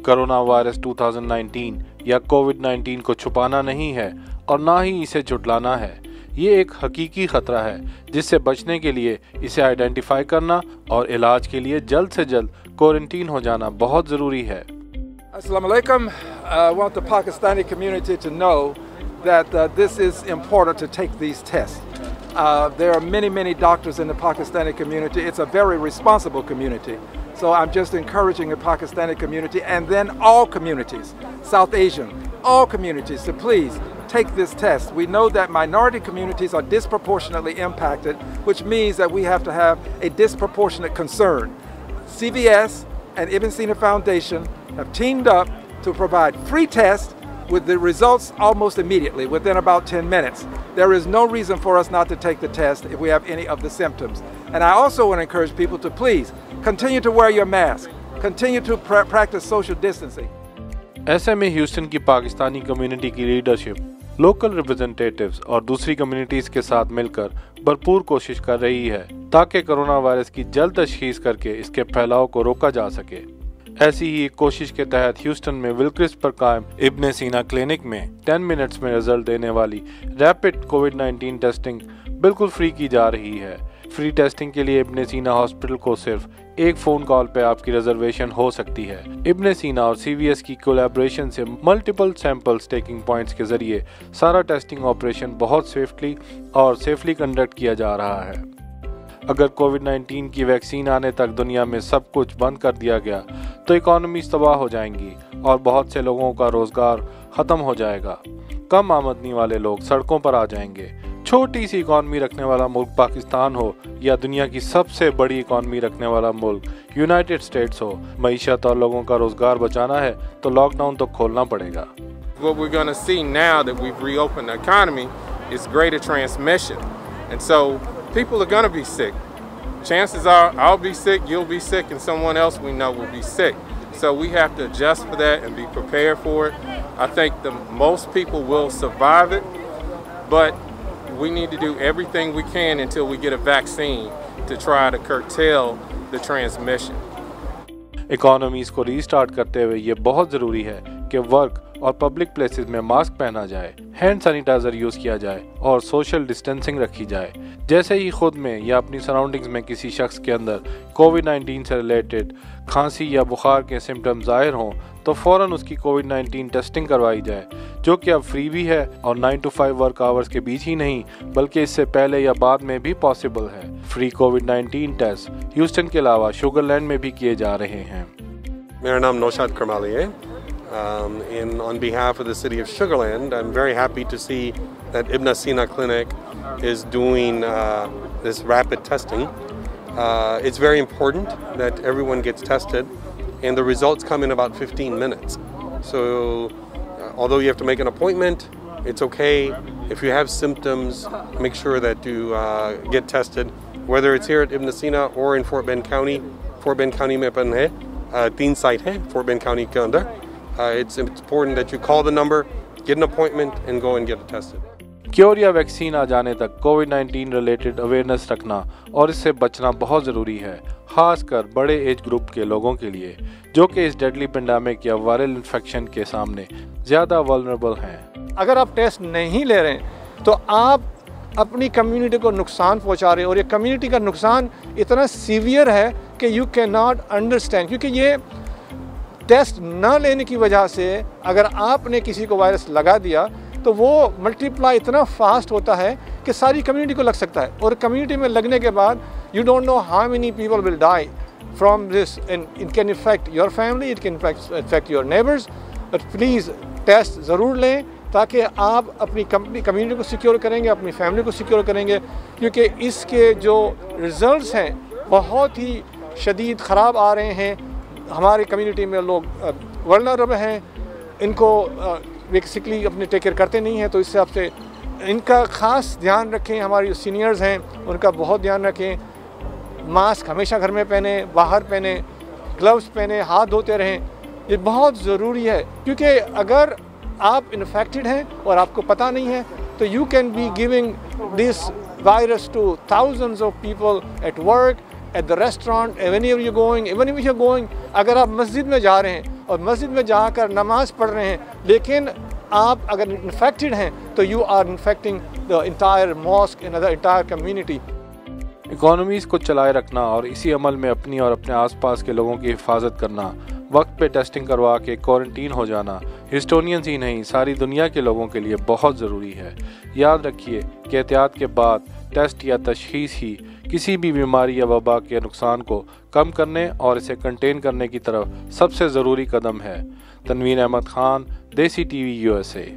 Corona virus 2019 या कोविड-19 को छुपाना नहीं है और ना ही इसे झुठलाना है। ये एक हकीकी खतरा है जिससे बचने के लिए इसे आइडेंटिफाई करना और इलाज के लिए जल्द से जल्द क्वारंटीन हो जाना बहुत ज़रूरी है। Assalamu alaikum. I want the Pakistani community to know that this is important to take these tests. There are many doctors in the Pakistani community. It's a very responsible community. So I'm just encouraging the Pakistani community and then all communities, South Asian, all communities to please take this test. We know that minority communities are disproportionately impacted, which means that we have to have a disproportionate concern. CVS and Ibn Sina Foundation have teamed up to provide free tests with the results almost immediately, within about 10 minutes. There is no reason for us not to take the test if we have any of the symptoms. And I also want to encourage people to please continue to wear your mask, continue to practice social distancing. ऐसे में Houston की Pakistani community की leadership, local representatives और दूसरी communities के साथ मिलकर भरपूर कोशिश कर रही है ताकि कोरोना वायरस की जल्द तशखीस करके इसके फैलाव को रोका जा सके। ऐसी ही एक कोशिश के तहत ह्यूस्टन में विलक्रिस्ट पर कायम इब्न सीना क्लिनिक में 10 मिनट्स में रिजल्ट देने वाली रैपिड कोविड-19 टेस्टिंग बिल्कुल फ्री की जा रही है। फ्री टेस्टिंग के लिए इब्न सीना हॉस्पिटल को सिर्फ एक फ़ोन कॉल पे आपकी रिजर्वेशन हो सकती है। इब्न सीना और सीवीएस की कोलैबोरेशन से मल्टीपल सैंपल्स टेकिंग पॉइंट्स के जरिए सारा टेस्टिंग ऑपरेशन बहुत सेफली कंडक्ट किया जा रहा है। अगर कोविड-19 की वैक्सीन आने तक दुनिया में सब कुछ बंद कर दिया गया तो इकोनॉमीज तबाह हो जाएंगी और बहुत से लोगों का रोजगार ख़त्म हो जाएगा। कम आमदनी वाले लोग सड़कों पर आ जाएंगे। छोटी सी इकॉनमी रखने वाला मुल्क पाकिस्तान हो या दुनिया की सबसे बड़ी इकॉनमी रखने वाला मुल्क यूनाइटेड स्टेट्स हो, मईशत और लोगों का रोजगार बचाना है तो लॉकडाउन तो खोलना पड़ेगा। What we're going to see now that we've reopened the economy is greater transmission, and so people are going to be sick. Chances are I'll be sick, you'll be sick, and someone else we know will be sick. So we have to adjust for that and be prepared for it. I think most people will survive it, but we need to do everything we can until we get a vaccine to try to curtail the transmission. Economies को restart करते हुए ये बहुत ज़रूरी है कि work और public places में मास्क पहना जाए, हैंड सैनिटाइजर यूज़ किया जाए और सोशल डिस्टेंसिंग रखी जाए। जैसे ही खुद में या अपनी सराउंडिंग्स में किसी शख्स के अंदर कोविड-19 से रिलेटेड खांसी या बुखार के सिम्टम ज़ाहिर हों तो फ़ौरन उसकी कोविड-19 टेस्टिंग करवाई जाए, जो कि अब फ्री भी है और 9 to 5 वर्क आवर्स के बीच ही नहीं बल्कि इससे पहले या बाद में भी पॉसिबल है। फ्री कोविड-19 टेस्ट ह्यूस्टन के अलावा शुगरलैंड में भी किए जा रहे हैं। मेरा नाम नौशाद करमाली है। On behalf of the city of Sugarland, I'm very happy to see that Ibn Sina Clinic is doing this rapid testing. It's very important that everyone gets tested, and the results come in about 15 minutes. So although you have to make an appointment, it's okay. If you have symptoms, make sure that you get tested, whether it's here at Ibn Sina or in Fort Bend County. Fort Bend County में अपन है, 3 site है Fort Bend County के अंदर. It's important that you call the number, get an appointment, and go and get tested. Cure या vaccine आ जाने तक कोविड-19 related awareness रखना और इससे बचना बहुत ज़रूरी है, खासकर बड़े एज ग्रुप के लोगों के लिए जो कि इस डेडली पेंडेमिक या वायरल इन्फेक्शन के सामने ज़्यादा वल्नरेबल हैं। अगर आप टेस्ट नहीं ले रहे हैं तो आप अपनी कम्युनिटी को नुकसान पहुंचा रहे हैं और ये कम्युनिटी का नुकसान इतना सीवियर है कि यू कैन नॉट अंडरस्टैंड। क्योंकि ये टेस्ट न लेने की वजह से अगर आपने किसी को वायरस लगा दिया तो वो मल्टीप्लाई इतना फास्ट होता है कि सारी कम्युनिटी को लग सकता है और कम्युनिटी में लगने के बाद you don't know how many people will die from this and it can affect your family, it can affect your neighbours. But please test ज़रूर लें ताकि आप अपनी कम्युनिटी को सिक्योर करेंगे, अपनी फैमिली को सिक्योर करेंगे, क्योंकि इसके जो रिज़ल्ट्स हैं बहुत ही शदीद ख़राब आ रहे हैं। हमारी कम्युनिटी में लोग वल्नरेबल हैं, इनको बेसिकली अपने टेक केयर करते नहीं हैं, तो इससे आपसे इनका ख़ास ध्यान रखें। हमारे जो सीनियर्स हैं उनका बहुत ध्यान रखें। मास्क हमेशा घर में पहने, बाहर पहने, ग्लव्स पहने, हाथ धोते रहें, ये बहुत ज़रूरी है। क्योंकि अगर आप इन्फेक्टेड हैं और आपको पता नहीं है तो you can be giving this virus two thousands of people at work, at the restaurant, whenever you're going, even if you're going, अगर आप मस्जिद में जा रहे हैं اور مسجد میں جا کر نماز پڑھ رہے ہیں، لیکن آپ اگر انفیکٹڈ ہیں تو you are infecting the entire mask and the entire community. Economies کو چلائے رکھنا اور اسی عمل میں اپنی اور اپنے آس پاس کے لوگوں کی حفاظت کرنا، وقت پہ ٹیسٹنگ کروا کے کوارنٹین ہو جانا ہسٹونینز ہی نہیں ساری دنیا کے لوگوں کے لیے بہت ضروری ہے۔ یاد رکھیے کہ احتیاط کے بعد ٹیسٹ یا تشخیص ہی کسی بھی بیماری یا وبا کے نقصان کو کم کرنے اور اسے کنٹین کرنے کی طرف سب سے ضروری قدم ہے۔ تنوین احمد خان، دیسی ٹی وی USA۔